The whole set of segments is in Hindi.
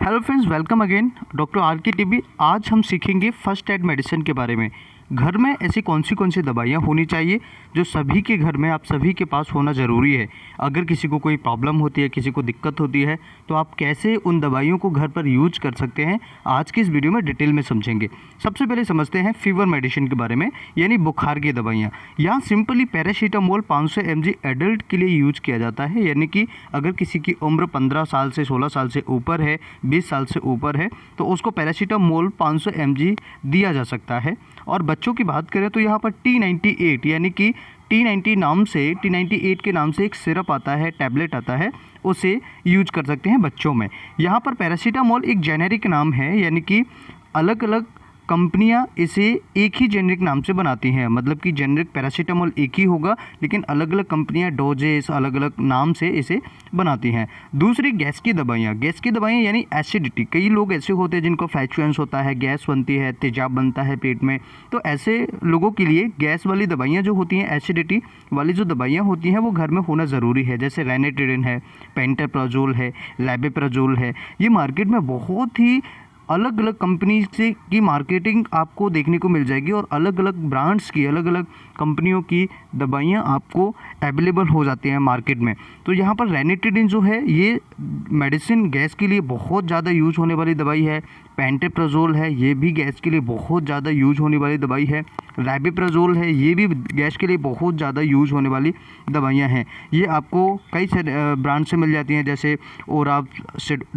Hello friends, welcome again. Doctor R के टीबी। आज हम सीखेंगे फर्स्ट एड मेडिसिन के बारे में। घर में ऐसी कौन सी दवाइयाँ होनी चाहिए जो सभी के घर में, आप सभी के पास होना ज़रूरी है। अगर किसी को कोई प्रॉब्लम होती है, किसी को दिक्कत होती है, तो आप कैसे उन दवाइयों को घर पर यूज कर सकते हैं, आज की इस वीडियो में डिटेल में समझेंगे। सबसे पहले समझते हैं फीवर मेडिसिन के बारे में, यानी बुखार की दवाइयाँ। यहाँ सिंपली पैरासीटामोल 500 mg एडल्ट के लिए यूज किया जाता है, यानी कि अगर किसी की उम्र 15 साल से 16 साल से ऊपर है, 20 साल से ऊपर है, तो उसको पैरासीटामोल 500 mg दिया जा सकता है। और बच्चों की बात करें तो यहाँ पर T98 यानी कि T98 के नाम से एक सिरप आता है, टैबलेट आता है, उसे यूज कर सकते हैं बच्चों में। यहाँ पर पैरासीटामोल एक जेनेरिक नाम है, यानी कि अलग अलग कंपनियां इसे एक ही जेनेरिक नाम से बनाती हैं। मतलब कि जेनेरिक पैरासीटामोल एक ही होगा, लेकिन अलग अलग कंपनियां डोजेस अलग अलग नाम से इसे बनाती हैं। दूसरी गैस की दवाइयाँ यानी एसिडिटी। कई लोग ऐसे होते हैं जिनको फ्लैचुलेंस होता है, गैस बनती है, तेजाब बनता है पेट में, तो ऐसे लोगों के लिए गैस वाली दवाइयाँ जो होती हैं, एसिडिटी वाली जो दवाइयाँ होती हैं, वो घर में होना ज़रूरी है। जैसे रेनेटिडिन है, पेंटाप्राजोल है, लेबेप्राजोल है। ये मार्केट में बहुत ही अलग अलग कंपनी से की मार्केटिंग आपको देखने को मिल जाएगी, और अलग अलग ब्रांड्स की, अलग अलग कंपनियों की दवाइयाँ आपको अवेलेबल हो जाती हैं मार्केट में। तो यहाँ पर रेनेटिडिन जो है, ये मेडिसिन गैस के लिए बहुत ज़्यादा यूज होने वाली दवाई है। पेंटाप्राजोल है, ये भी गैस के लिए बहुत ज़्यादा यूज होने वाली दवाई है। लेबेप्राजोल है, ये भी गैस के लिए बहुत ज़्यादा यूज होने वाली दवाइयाँ हैं। ये आपको कई सारे ब्रांड से मिल जाती हैं, जैसे ओराब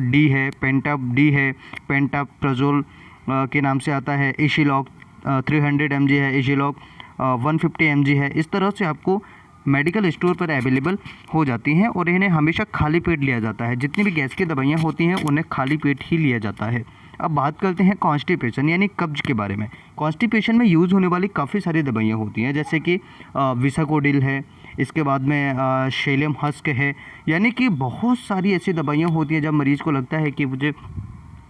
डी है, पेंटाप डी है, पेंटाप्राजोल के नाम से आता है, एशिलॉक 300 mg है, एशिलॉक 150 mg है। इस तरह से आपको मेडिकल स्टोर पर अवेलेबल हो जाती हैं, और इन्हें हमेशा खाली पेट लिया जाता है। जितनी भी गैस की दवाइयाँ होती हैं, उन्हें खाली पेट ही लिया जाता है। अब बात करते हैं कॉन्स्टिपेशन यानी कब्ज के बारे में। कॉन्स्टिपेशन में यूज़ होने वाली काफ़ी सारी दवाइयाँ होती हैं, जैसे कि विसाकोडिल है, इसके बाद में शैलियम हस्क है। यानी कि बहुत सारी ऐसी दवाइयाँ होती हैं जब मरीज़ को लगता है कि मुझे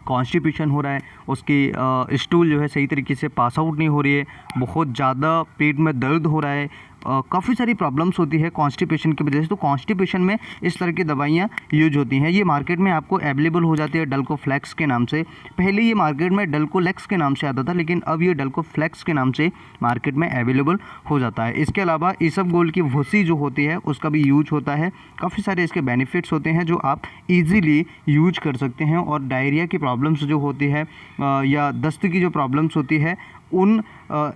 कॉन्स्टिपेशन हो रहा है, उसकी स्टूल जो है सही तरीके से पास आउट नहीं हो रही है, बहुत ज़्यादा पेट में दर्द हो रहा है, काफ़ी सारी प्रॉब्लम्स होती है कॉन्स्टिपेशन की वजह से। तो कॉन्स्टिपेशन में इस तरह की दवाइयाँ यूज होती हैं। ये मार्केट में आपको अवेलेबल हो जाती है डल्कोफ्लेक्स के नाम से। पहले ये मार्केट में डल्कोलेक्स के नाम से आता था, लेकिन अब ये डल्कोफ्लेक्स के नाम से मार्केट में अवेलेबल हो जाता है। इसके अलावा इसबगोल की भूसी जो होती है, उसका भी यूज होता है। काफ़ी सारे इसके बेनिफिट्स होते हैं जो आप ईजिली यूज कर सकते हैं। और डायरिया की प्रॉब्लम्स जो होती है या दस्त की जो प्रॉब्लम्स होती है, उन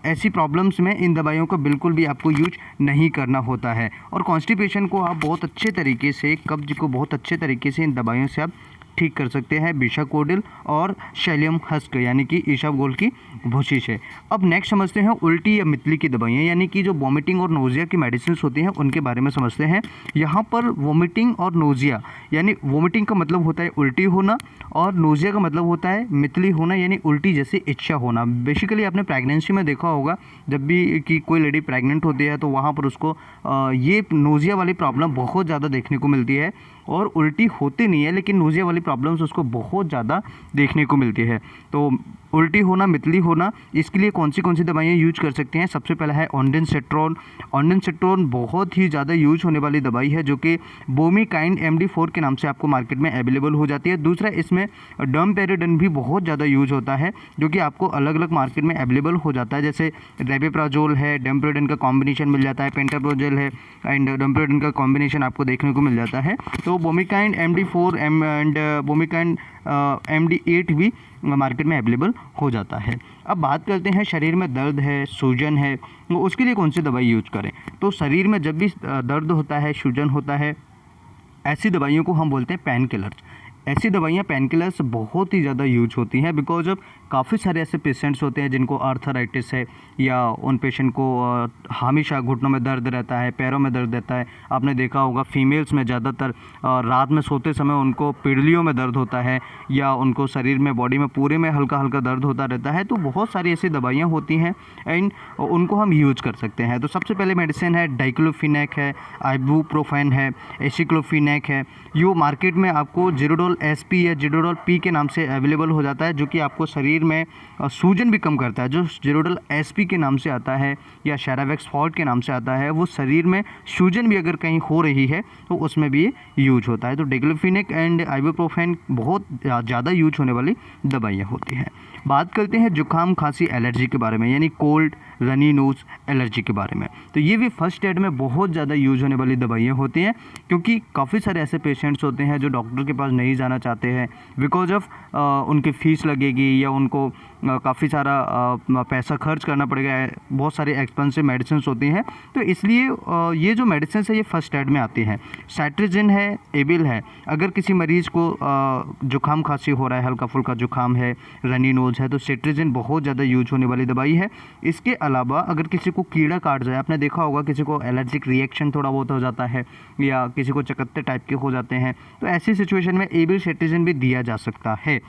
ऐसी प्रॉब्लम्स में इन दवाइयों को बिल्कुल भी आपको यूज नहीं करना होता है। और कॉन्स्टिपेशन को आप बहुत अच्छे तरीके से, कब्ज को बहुत अच्छे तरीके से इन दवाइयों से आप ठीक कर सकते हैं, विसाकोडिल और शैलियम हस्क यानी कि इसबगोल की भूसी से। अब नेक्स्ट समझते हैं उल्टी या मितली की दवाइयाँ, यानी कि जो वोमिटिंग और नोजिया की मेडिसिन होती हैं, उनके बारे में समझते हैं। यहाँ पर वोमिटिंग और नोजिया, यानी वोमिटिंग का मतलब होता है उल्टी होना, और नोजिया का मतलब होता है मितली होना, यानी उल्टी जैसी इच्छा होना। बेसिकली आपने प्रेगनेंसी में देखा होगा, जब भी कि कोई लेडी प्रेग्नेंट होती है तो वहाँ पर उसको ये नोजिया वाली प्रॉब्लम बहुत ज़्यादा देखने को मिलती है। और उल्टी होती नहीं है, लेकिन नोजिया वाली प्रॉब्लम्स उसको बहुत ज़्यादा देखने को मिलती है। तो उल्टी होना, मितली होना, इसके लिए कौन सी दवाइयाँ यूज कर सकते हैं? सबसे पहला है ऑन्डेंसेट्रोन। ऑन्डेंसेट्रोन बहुत ही ज़्यादा यूज होने वाली दवाई है, जो कि बोमिकाइन MD4 के नाम से आपको मार्केट में अवेलेबल हो जाती है। दूसरा, इसमें डमपेरिडन भी बहुत ज़्यादा यूज होता है, जो कि आपको अलग अलग मार्केट में अवेलेबल हो जाता है। जैसे लेबेप्राजोल है, डमपेरिडन का कॉम्बिनेशन मिल जाता है, पेंटाप्राजोल है एंड डमपेरिडन का कॉम्बिनेशन आपको देखने को मिल जाता है। तो बोमिकाइन MD4 एंड बोमिकाइन MD8 भी मार्केट में अवेलेबल हो जाता है। अब बात करते हैं शरीर में दर्द है, सूजन है, तो उसके लिए कौन सी दवाई यूज करें? तो शरीर में जब भी दर्द होता है, सूजन होता है, ऐसी दवाइयों को हम बोलते हैं पेन किलर्स। ऐसी दवाइयाँ पेन किलर्स बहुत ही ज़्यादा यूज होती हैं, बिकॉज ऑफ काफ़ी सारे ऐसे पेशेंट्स होते हैं जिनको आर्थराइटिस है, या उन पेशेंट को हमेशा घुटनों में दर्द रहता है, पैरों में दर्द रहता है। आपने देखा होगा फीमेल्स में ज़्यादातर रात में सोते समय उनको पीढ़ियों में दर्द होता है, या उनको शरीर में, बॉडी में पूरे में हल्का हल्का दर्द होता रहता है। तो बहुत सारी ऐसी दवाइयाँ होती हैं एंड उनको हम यूज कर सकते हैं। तो सबसे पहले मेडिसिन है डाइक्लोफिनेक है, आइबुप्रोफेन है, एसिक्लोफिनेक है। यो मार्केट में आपको 0 जिडोडोल SP या जिडोडोल P के नाम से अवेलेबल हो जाता है, जो कि आपको शरीर में सूजन भी कम करता है। जो जिडोडोल SP के नाम से आता है या शेरावेक्स फॉल्ट के नाम से आता है, वो शरीर में सूजन भी अगर कहीं हो रही है तो उसमें भी ये यूज होता है। तो डिक्लोफेनेक एंड आइबुप्रोफेन बहुत ज़्यादा यूज होने वाली दवाइयाँ होती हैं। बात करते हैं जुकाम खांसी एलर्जी के बारे में, यानी कोल्ड रनी नोज एलर्जी के बारे में। तो ये भी फर्स्ट एड में बहुत ज़्यादा यूज होने वाली दवाइयाँ होती हैं, क्योंकि काफ़ी सारे ऐसे पेशेंट्स होते हैं जो डॉक्टर के पास नहीं जाना चाहते हैं बिकॉज ऑफ उनकी फ़ीस लगेगी या उनको काफ़ी सारा पैसा खर्च करना पड़ेगा, बहुत सारी एक्सपेंसिव मेडिसिन होती हैं। तो इसलिए ये जो मेडिसिन है ये फर्स्ट एड में आती हैं। साइट्रिजिन है, एबिल है। अगर किसी मरीज़ को जुकाम खांसी हो रहा है, हल्का फुल्का जुकाम है, रनी नोज है, तो साइट्रिजिन बहुत ज़्यादा यूज होने वाली दवाई है। इसके अलावा अगर किसी को कीड़ा काट जाए, आपने देखा होगा किसी को एलर्जिक रिएक्शन थोड़ा बहुत हो जाता है या किसी को चकत्ते टाइप के हो जाते हैं, तो ऐसी सिचुएशन में एबिल साइट्रिजिन भी दिया जा सकता है।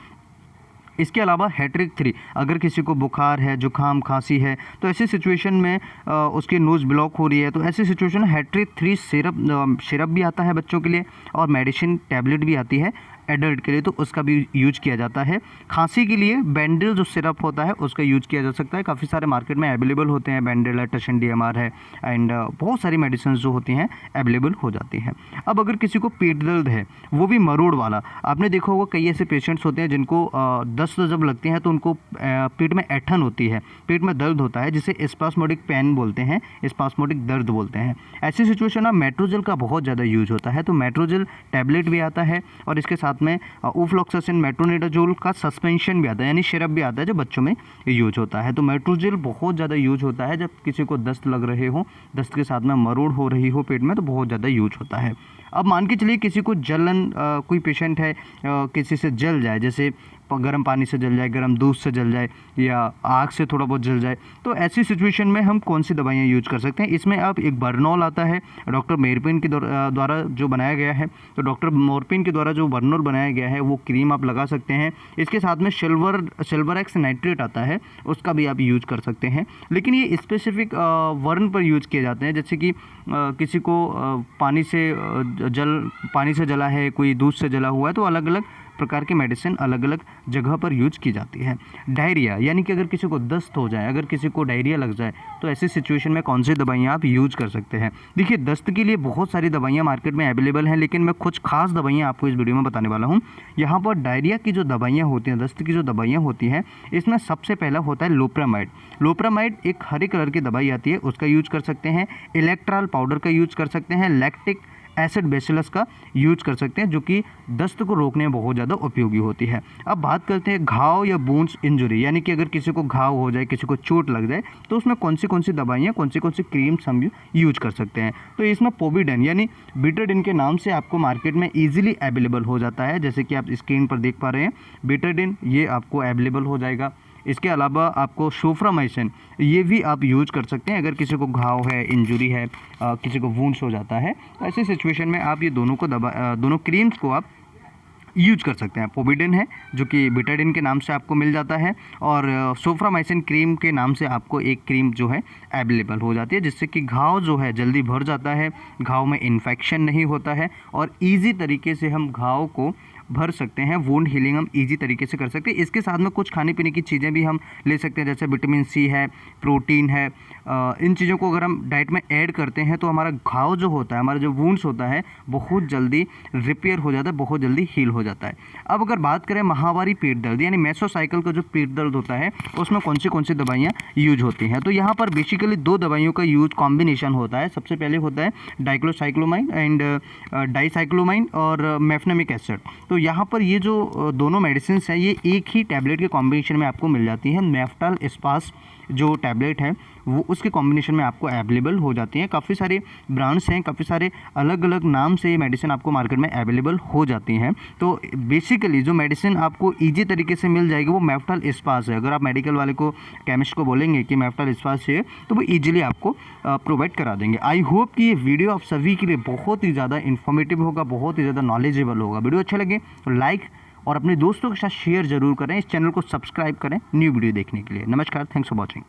इसके अलावा हेट्रिक 3, अगर किसी को बुखार है, जुकाम खांसी है, तो ऐसी सिचुएशन में उसकी नोज़ ब्लॉक हो रही है, तो ऐसी सिचुएशन में हेट्रिक 3 सिरप भी आता है बच्चों के लिए, और मेडिसिन टैबलेट भी आती है एडल्ट के लिए, तो उसका भी यूज किया जाता है। खांसी के लिए बेंडिल जो सिरप होता है उसका यूज किया जा सकता है। काफ़ी सारे मार्केट में अवेलेबल होते हैं, बेंडिल है, टशन DMR है, एंड बहुत सारी मेडिसिन जो होती हैं अवेलेबल हो जाती हैं। अब अगर किसी को पेट दर्द है, वो भी मरोड़ वाला, आपने देखा होगा कई ऐसे पेशेंट्स होते हैं जिनको दस्त जब लगते हैं तो उनको पेट में ऐंठन होती है, पेट में दर्द होता है, जिसे स्पास्मोडिक पेन बोलते हैं, स्पास्मोडिक दर्द बोलते हैं। ऐसी सिचुएशन में मेट्रोजेल का बहुत ज़्यादा यूज होता है। तो मेट्रोजेल टैबलेट भी आता है और इसके साथ में ओफ्लॉक्सासिन मेट्रोनिडाजोल का सस्पेंशन भी आता है, यानी सिरप भी आता है जो बच्चों में यूज होता है। तो मेट्रोजेल बहुत ज़्यादा यूज होता है जब किसी को दस्त लग रहे हो, दस्त के साथ में मरोड़ हो रही हो पेट में, तो बहुत ज़्यादा यूज होता है। अब मान के चलिए किसी को जलन, कोई पेशेंट है किसी से जल जाए, जैसे गर्म पानी से जल जाए, गर्म दूध से जल जाए, या आग से थोड़ा बहुत जल जाए, तो ऐसी सिचुएशन में हम कौन सी दवाइयाँ यूज कर सकते हैं? इसमें अब एक बर्नॉल आता है, डॉक्टर मोरपिन के द्वारा जो बनाया गया है। तो डॉक्टर मोरपिन के द्वारा जो बर्नॉल बनाया गया है वो क्रीम आप लगा सकते हैं। इसके साथ में सिल्वरएक्स नाइट्रेट आता है, उसका भी आप यूज कर सकते हैं। लेकिन ये स्पेसिफिक वर्न पर यूज किए जाते हैं, जैसे कि किसी को पानी से जला है, कोई दूध से जला हुआ है, तो अलग अलग प्रकार के मेडिसिन अलग अलग जगह पर यूज की जाती है। डायरिया, यानी कि अगर किसी को दस्त हो जाए, अगर किसी को डायरिया लग जाए, तो ऐसी सिचुएशन में कौन सी दवाइयाँ आप यूज कर सकते हैं? देखिए, दस्त के लिए बहुत सारी दवाइयाँ मार्केट में अवेलेबल हैं, लेकिन मैं कुछ खास दवाइयाँ आपको इस वीडियो में बताने वाला हूँ। यहाँ पर डायरिया की जो दवाइयाँ होती हैं, दस्त की जो दवाइयाँ होती हैं, इसमें सबसे पहला होता है लोप्रामाइड। लोप्रामाइड एक हरे कलर की दवाई आती है, उसका यूज कर सकते हैं। इलेक्ट्रॉल पाउडर का यूज कर सकते हैं। लैक्टिक एसिड बेसिलस का यूज कर सकते हैं, जो कि दस्त को रोकने में बहुत ज़्यादा उपयोगी होती है। अब बात करते हैं घाव या वुंड्स इंजरी, यानी कि अगर किसी को घाव हो जाए, किसी को चोट लग जाए, तो उसमें कौन सी दवाइयाँ, कौन सी क्रीम्स हम यूज कर सकते हैं? तो इसमें पोविडेन यानी बीटाडिन के नाम से आपको मार्केट में ईजिली अवेलेबल हो जाता है, जैसे कि आप स्क्रीन पर देख पा रहे हैं, बीटाडिन ये आपको अवेलेबल हो जाएगा। इसके अलावा आपको सोफ्रामाइसिन, ये भी आप यूज कर सकते हैं अगर किसी को घाव है, इंजरी है, किसी को वुंड्स हो जाता है, तो ऐसे सिचुएशन में आप ये दोनों क्रीम्स को आप यूज कर सकते हैं। पोविडेन है जो कि बीटाडिन के नाम से आपको मिल जाता है, और सोफ्रामाइसिन क्रीम के नाम से आपको एक क्रीम जो है अवेलेबल हो जाती है, जिससे कि घाव जो है जल्दी भर जाता है, घाव में इन्फेक्शन नहीं होता है, और ईजी तरीके से हम घाव को भर सकते हैं। वुंड हीलिंग हम इजी तरीके से कर सकते हैं। इसके साथ में कुछ खाने पीने की चीज़ें भी हम ले सकते हैं, जैसे विटामिन C है, प्रोटीन है। इन चीज़ों को अगर हम डाइट में ऐड करते हैं तो हमारा घाव जो होता है, हमारा जो वुंड्स होता है, बहुत जल्दी रिपेयर हो जाता है, बहुत जल्दी हील हो जाता है। अब अगर बात करें महावारी पेट दर्द, यानी मेसोसाइकिल का जो पेट दर्द होता है, उसमें कौन सी दवाइयाँ यूज होती हैं? तो यहाँ पर बेसिकली 2 दवाइयों का यूज कॉम्बिनेशन होता है। सबसे पहले होता है डाइक्लोसाइक्लोमाइन एंड डाइसाइक्लोमाइन और मेफनेमिक एसिड। तो यहाँ पर ये जो दोनों मेडिसिन हैं, ये एक ही टैबलेट के कॉम्बिनेशन में आपको मिल जाती हैं। मेफ्टाल स्पास जो टैबलेट है वो उसके कॉम्बिनेशन में आपको अवेलेबल हो जाती हैं। काफ़ी सारे ब्रांड्स हैं, काफ़ी सारे अलग अलग नाम से ये मेडिसिन आपको मार्केट में अवेलेबल हो जाती हैं। तो बेसिकली जो मेडिसिन आपको ईजी तरीके से मिल जाएगी वो मेफ्टाल स्पास है। अगर आप मेडिकल वाले को, केमिस्ट को बोलेंगे कि मेफ्टाल स्पास चाहिए, तो वो ईजिली आपको प्रोवाइड करा देंगे। आई होप कि ये वीडियो आप सभी के लिए बहुत ही ज़्यादा इन्फॉर्मेटिव होगा, बहुत ही ज़्यादा नॉलेजेबल होगा। वीडियो अच्छा लगे तो लाइक और अपने दोस्तों के साथ शेयर जरूर करें। इस चैनल को सब्सक्राइब करें न्यू वीडियो देखने के लिए। नमस्कार, थैंक्स फॉर वॉचिंग।